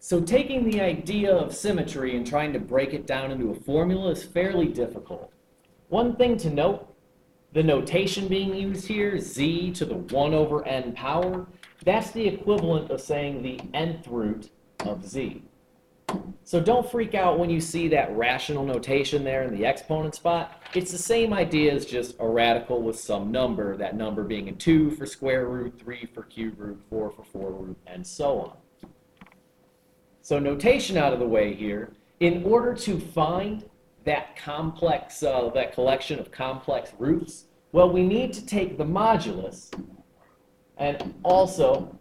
So taking the idea of symmetry and trying to break it down into a formula is fairly difficult. One thing to note, the notation being used here, z to the 1 over n power, that's the equivalent of saying the nth root of z. So don't freak out when you see that rational notation there in the exponent spot. It's the same idea as just a radical with some number, that number being a 2 for square root, 3 for cube root, 4 for 4 root, and so on. So notation out of the way here, in order to find that complex, that collection of complex roots, well, we need to take the modulus and also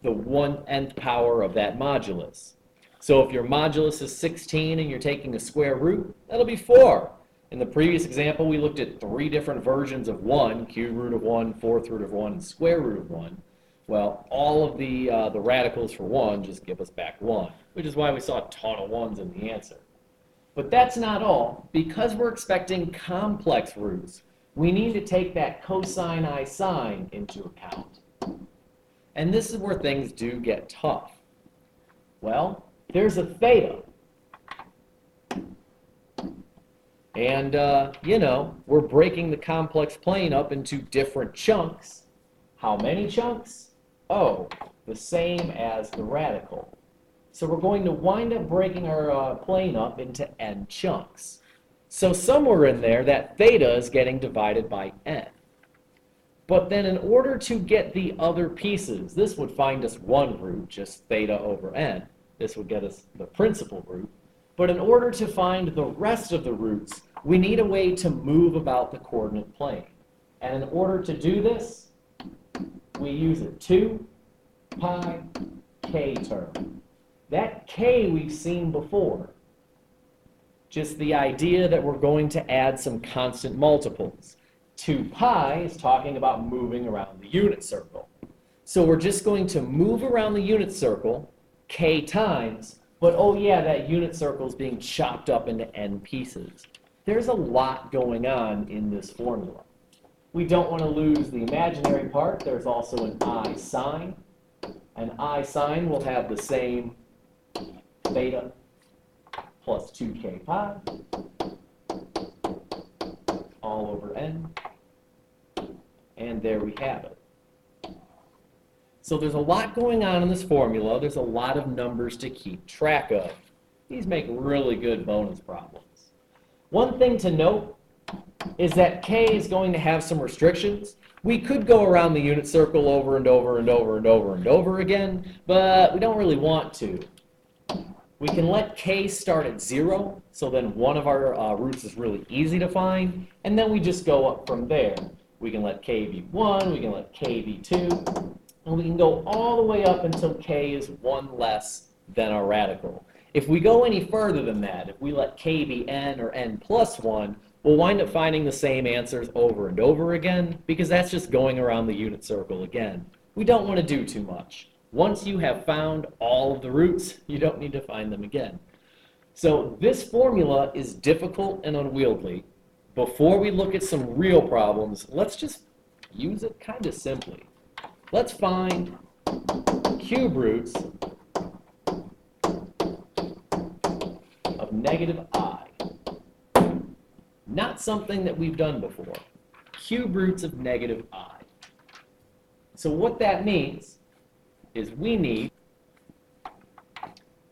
the 1/nth power of that modulus. So if your modulus is 16 and you're taking a square root, that'll be 4. In the previous example, we looked at 3 different versions of 1, cube root of 1, fourth root of 1, and square root of 1. Well, all of the radicals for 1 just give us back 1, which is why we saw a ton of 1s in the answer. But that's not all. Because we're expecting complex roots, we need to take that cosine I sine into account. And this is where things do get tough. Well, there's a theta. And, we're breaking the complex plane up into different chunks. How many chunks? Oh, the same as the radical. So we're going to wind up breaking our plane up into n chunks. So somewhere in there, that theta is getting divided by n. But then in order to get the other pieces, this would find us one root, just theta over n. This would get us the principal root. But in order to find the rest of the roots, we need a way to move about the coordinate plane. And in order to do this, we use a 2 pi k term. That k we've seen before. Just the idea that we're going to add some constant multiples. 2 pi is talking about moving around the unit circle. So we're just going to move around the unit circle k times, but oh yeah, that unit circle is being chopped up into n pieces. There's a lot going on in this formula. We don't want to lose the imaginary part. There's also an I sine. An I sine will have the same theta plus 2k pi all over n. And there we have it. So there's a lot going on in this formula. There's a lot of numbers to keep track of. These make really good bonus problems. One thing to note is that k is going to have some restrictions. We could go around the unit circle over and over and over and over and over again, but we don't really want to. We can let k start at 0, so then one of our roots is really easy to find, and then we just go up from there. We can let k be 1, we can let k be 2, and we can go all the way up until k is 1 less than our radical. If we go any further than that, if we let k be n or n plus 1, we'll wind up finding the same answers over and over again, because that's just going around the unit circle again. We don't want to do too much. Once you have found all of the roots, you don't need to find them again. So this formula is difficult and unwieldy. Before we look at some real problems, let's just use it kind of simply. Let's find cube roots of negative I. Not something that we've done before. Cube roots of negative I. So what that means is we need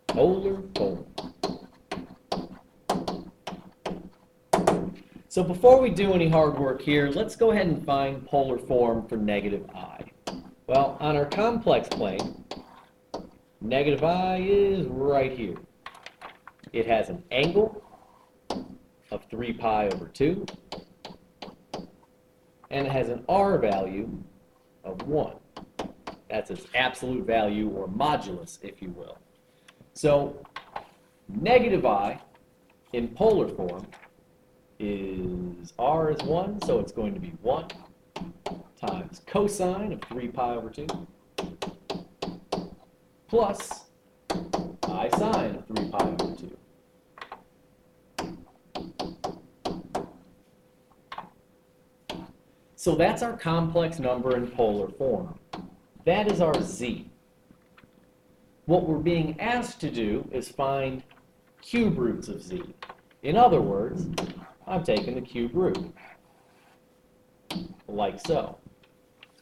polar form. So before we do any hard work here, let's go ahead and find polar form for negative I. Well, on our complex plane, negative I is right here. It has an angle of 3 pi over 2, and it has an R value of 1. That's its absolute value, or modulus, if you will. So negative I in polar form is R is 1, so it's going to be 1 times cosine of 3 pi over 2 plus I sine of 3 pi over 2. So that's our complex number in polar form. That is our z. What we're being asked to do is find cube roots of z. In other words, I'm taking the cube root, like so.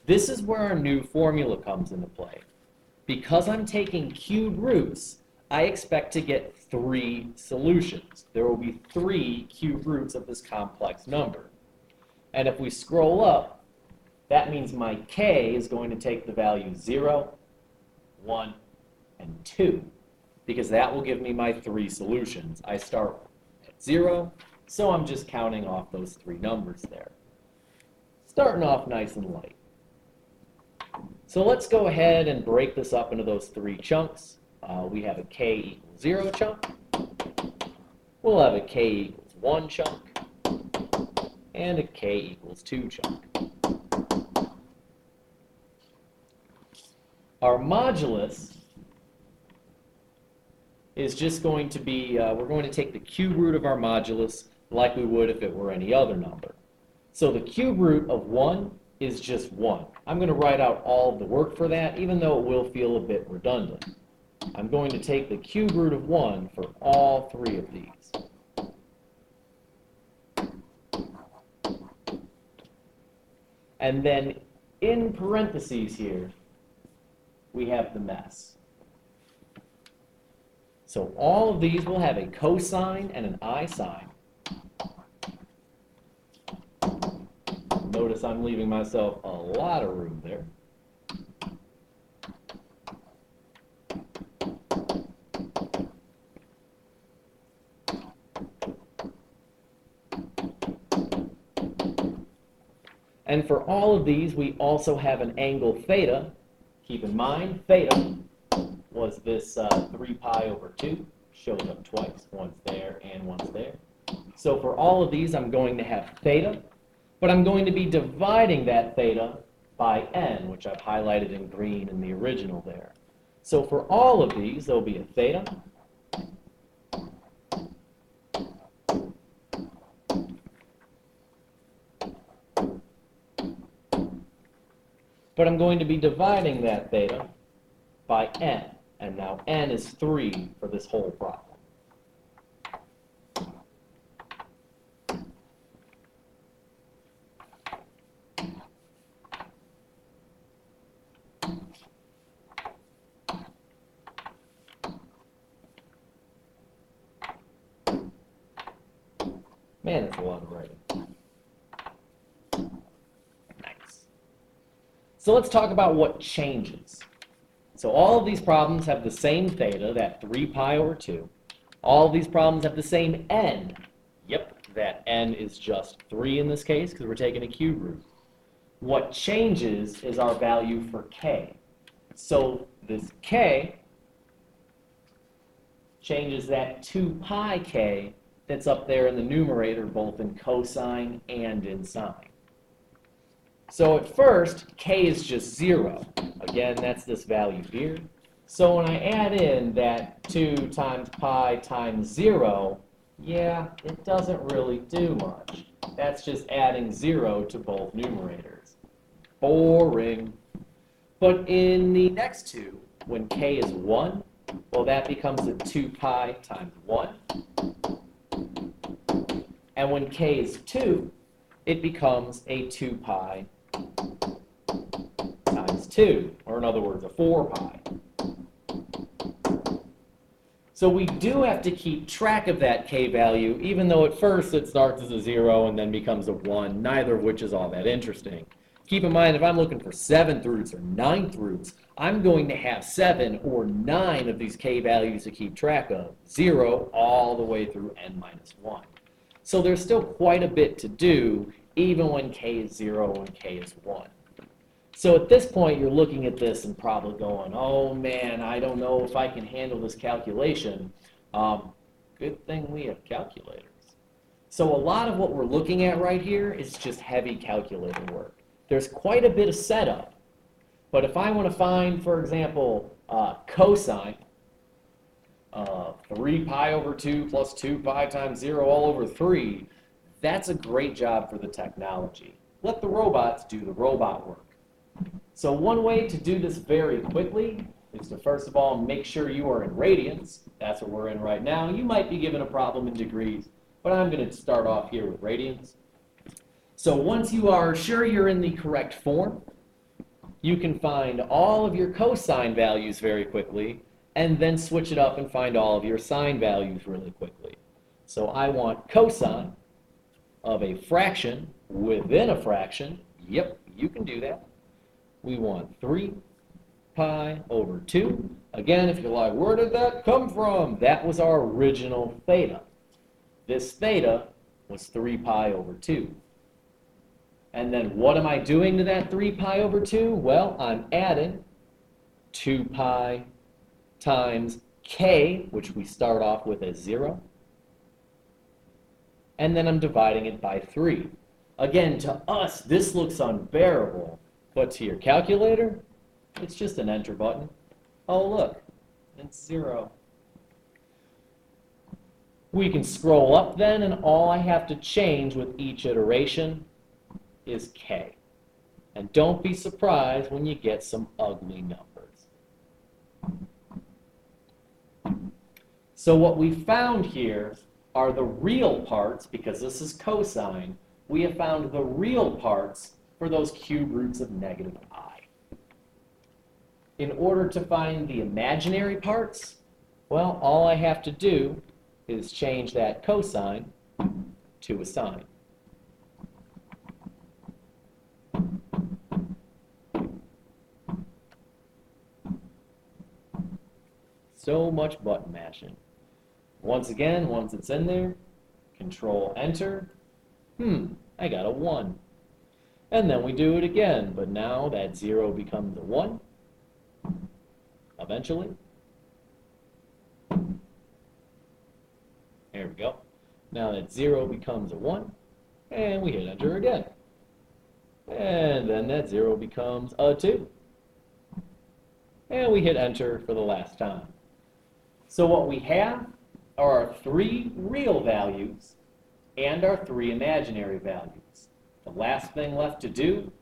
This is where our new formula comes into play. Because I'm taking cube roots, I expect to get 3 solutions. There will be 3 cube roots of this complex number. And if we scroll up, that means my k is going to take the value 0, 1, and 2, because that will give me my 3 solutions. I start at 0, so I'm just counting off those 3 numbers there. Starting off nice and light. So let's go ahead and break this up into those 3 chunks. We have a k equals 0 chunk. We'll have a k equals 1 chunk. And a k equals 2 chunk. Our modulus is just going to be, we're going to take the cube root of our modulus like we would if it were any other number. So the cube root of 1 is just 1. I'm going to write out all of the work for that, even though it will feel a bit redundant. I'm going to take the cube root of 1 for all 3 of these. And then in parentheses here, we have the mess. So all of these will have a cosine and an I sign. Notice I'm leaving myself a lot of room there. And for all of these, we also have an angle theta. Keep in mind, theta was this 3 pi over 2. Shows up twice, once there and once there. So for all of these, I'm going to have theta, but I'm going to be dividing that theta by n, which I've highlighted in green in the original there. So for all of these, there'll be a theta, but I'm going to be dividing that theta by n, and now n is 3 for this whole problem. Man, it's a lot of writing. Nice. So let's talk about what changes. So all of these problems have the same theta, that 3 pi over 2. All of these problems have the same n. Yep, that n is just 3 in this case because we're taking a cube root. What changes is our value for k. So this k changes that 2 pi k that's up there in the numerator, both in cosine and in sine. So at first, k is just 0. Again, that's this value here. So when I add in that 2 times pi times 0, yeah, it doesn't really do much. That's just adding 0 to both numerators. Boring. But in the next two, when k is 1, well, that becomes a 2 pi times 1. And when k is 2, it becomes a 2 pi times 2, or in other words, a 4 pi. So we do have to keep track of that k value, even though at first it starts as a 0 and then becomes a 1, neither of which is all that interesting. Keep in mind, if I'm looking for 7th roots or 9th roots, I'm going to have 7 or 9 of these k values to keep track of, 0 all the way through n minus 1. So there's still quite a bit to do, even when k is 0 and k is 1. So at this point, you're looking at this and probably going, oh man, I don't know if I can handle this calculation. Good thing we have calculators. So a lot of what we're looking at right here is just heavy calculator work. There's quite a bit of setup. But if I want to find, for example, cosine of 3 pi over 2 plus 2 pi times 0 all over 3, that's a great job for the technology. Let the robots do the robot work. So one way to do this very quickly is to first of all make sure you are in radians. That's what we're in right now. You might be given a problem in degrees, but I'm going to start off here with radians. So once you are sure you're in the correct form, you can find all of your cosine values very quickly and then switch it up and find all of your sine values really quickly. So I want cosine of a fraction within a fraction. Yep, you can do that. We want 3 pi over 2. Again, if you're like, where did that come from? That was our original theta. This theta was 3 pi over 2. And then what am I doing to that 3 pi over 2? Well, I'm adding 2 pi times k, which we start off with as 0. And then I'm dividing it by 3. Again, to us, this looks unbearable, but to your calculator, it's just an enter button. Oh, look, it's 0. We can scroll up then, and all I have to change with each iteration is k. And don't be surprised when you get some ugly numbers. So what we found here are the real parts, because this is cosine. We have found the real parts for those cube roots of negative I. In order to find the imaginary parts, well, all I have to do is change that cosine to a sine. So much button mashing. Once again, once it's in there, Control Enter. I got a 1. And then we do it again, but now that 0 becomes a 1, eventually. There we go. Now that 0 becomes a 1, and we hit Enter again. And then that 0 becomes a 2. And we hit Enter for the last time. So what we have are our 3 real values and our 3 imaginary values. The last thing left to do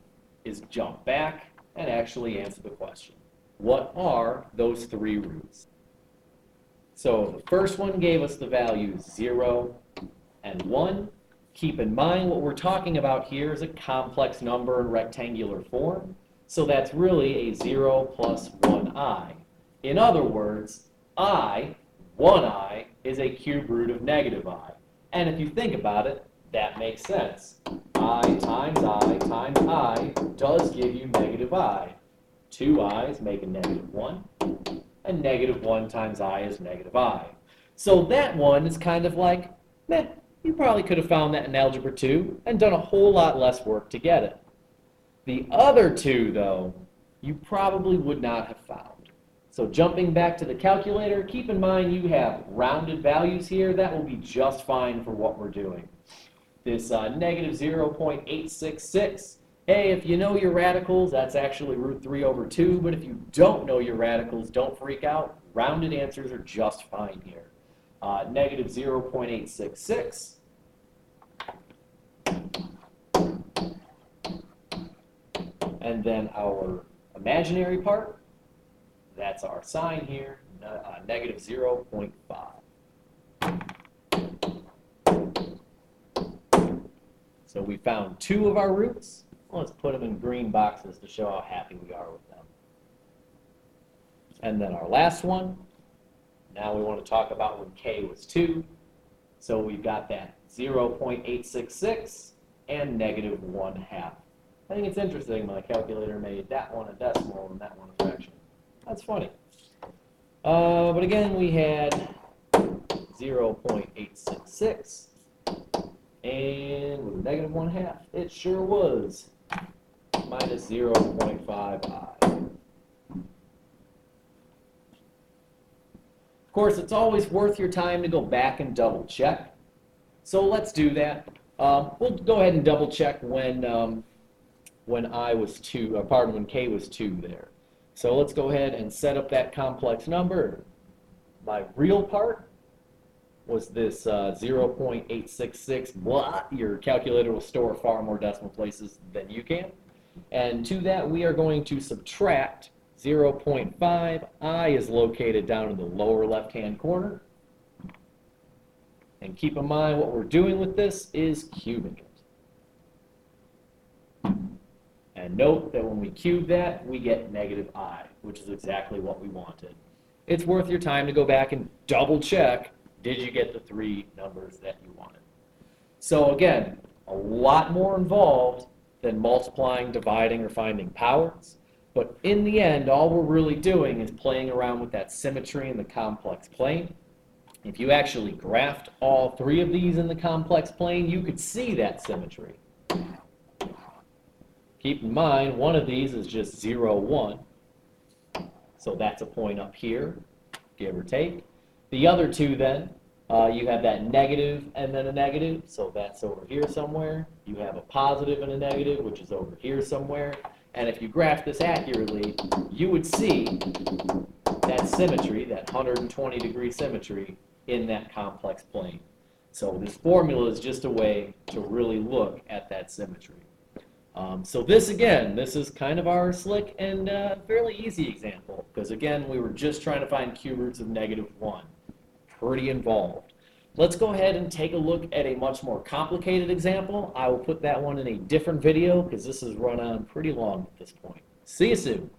is jump back and actually answer the question. What are those 3 roots? So the first one gave us the values 0 and 1. Keep in mind what we're talking about here is a complex number in rectangular form. So that's really a 0 plus 1i. In other words, 1i, is a cube root of negative I. And if you think about it, that makes sense. I times I does give you negative I. 2 i's make a negative 1, and negative 1 times I is negative I. So that one is kind of like, meh, you probably could have found that in Algebra 2 and done a whole lot less work to get it. The other 2, though, you probably would not have found. So jumping back to the calculator, keep in mind you have rounded values here. That will be just fine for what we're doing. This negative 0.866, hey, if you know your radicals, that's actually root 3 over 2. But if you don't know your radicals, don't freak out. Rounded answers are just fine here. Negative 0.866. And then our imaginary part, that's our sign here, negative 0.5. So we found 2 of our roots. Let's put them in green boxes to show how happy we are with them. And then our last one, now we want to talk about when k was 2. So we've got that 0.866 and negative 1/2. I think it's interesting my calculator made that one a decimal and that one a fraction. That's funny. But again, we had 0.866, and with a negative 1/2, it sure was minus 0.5i. Of course, it's always worth your time to go back and double check. So let's do that. We'll go ahead and double check when I was 2, or pardon, when k was 2 there. So let's go ahead and set up that complex number. My real part was this 0.866. Blah, your calculator will store far more decimal places than you can. And to that, we are going to subtract 0.5, I is located down in the lower left-hand corner. And keep in mind what we're doing with this is cubing it. And note that when we cube that, we get negative I, which is exactly what we wanted. It's worth your time to go back and double check, did you get the 3 numbers that you wanted? So again, a lot more involved than multiplying, dividing, or finding powers. But in the end, all we're really doing is playing around with that symmetry in the complex plane. If you actually graphed all 3 of these in the complex plane, you could see that symmetry. Keep in mind, one of these is just 0, 1. So that's a point up here, give or take. The other 2 then, you have that negative and then a negative, so that's over here somewhere. You have a positive and a negative, which is over here somewhere. And if you graph this accurately, you would see that symmetry, that 120-degree symmetry in that complex plane. So this formula is just a way to really look at that symmetry. So this, again, this is kind of our slick and fairly easy example, because again, we were just trying to find cube roots of -1. Pretty involved. Let's go ahead and take a look at a much more complicated example. I will put that one in a different video, because this has run on pretty long at this point. See you soon.